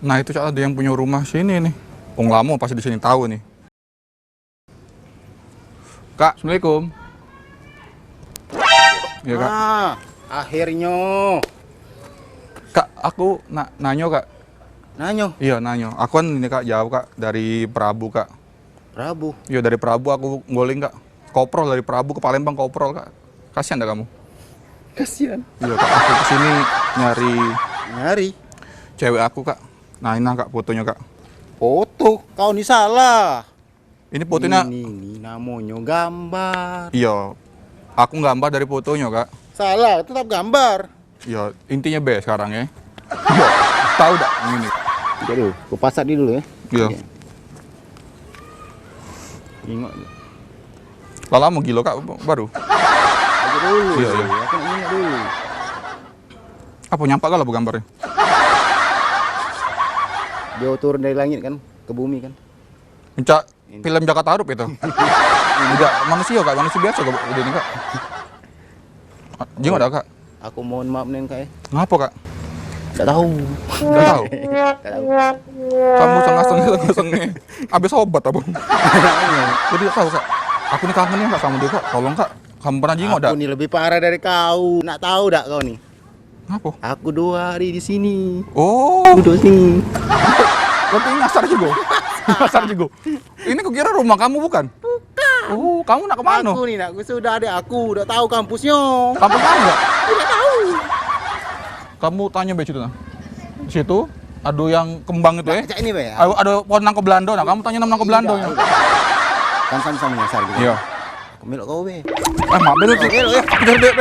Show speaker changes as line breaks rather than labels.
Nah itu Cak, ada yang punya rumah sini nih. Wong lama pasti di sini tahu nih. Kak, Assalamualaikum. Iya Kak.
Akhirnya.
Kak, aku nanyo Kak.
Nanyo.
Iya nanyo. Aku kan ini Kak jauh Kak dari Prabu Kak.
Prabu.
Iya dari Prabu aku ngoling Kak. Koprol dari Prabu ke Palembang koprol Kak. Kasihan dah kamu.
Kasihan.
Iya Kak, aku kesini
Nyari.
cewek aku Kak. Nah ini Kak fotonya Kak.
Foto. Kau nih salah.
Ini fotonya.
Ini namanya gambar.
Iya. Aku gambar dari fotonya Kak.
Salah, tetap gambar.
Ya intinya B sekarang ya. Iya, tahu dak ini.
Aduh, aku pasang dulu ya.
Iya.
Ingat.
Lama mau gilo Kak baru.
Aja dulu.
Iya, iya.
Aku nak ingat dulu.
Apa nyampak kalau bu gambarnya?
Dia turun dari langit kan, ke bumi kan.
Mencak film Jaka Tarub itu. Enggak manusia Kak, manusia biasa Kak. Udah ini Kak. Jing ada Kak.
Aku mohon maaf nih Kak ya.
Ngapa Kak?
Enggak tahu.
Enggak tahu.
Enggak tahu.
Kamu sengaseng nih. Abis obat apa? Jadi enggak tahu Kak. Aku nih kangen ya Kak sama dia Kak. Tolong Kak. Kamu pernah jing ada?
Aku nih lebih parah dari kau. Nak tahu dak kau nih?
Ngapa?
Aku 2 hari di sini.
Oh,
Duduk sini.
tapi ngasar juga. Ngasar juga. Ini kukira rumah kamu bukan?
Bukan.
Oh, kamu nak kemana?
Aku nih nak, sudah ada aku, udah tahu kampusnya.
Kampung kamu nggak?
Tidak tahu.
Kamu tanya be situ nah. Di situ ada yang kembang itu ya.
Cak ini be.
Ada pohon nangko Belanda. Nah, kamu tanya nama nangko Belanda ya.
Kan sama-sama nyasar gitu.
Iya.
Aku melok kau be.
Mak belok.
Belok ya.
Kejar dek.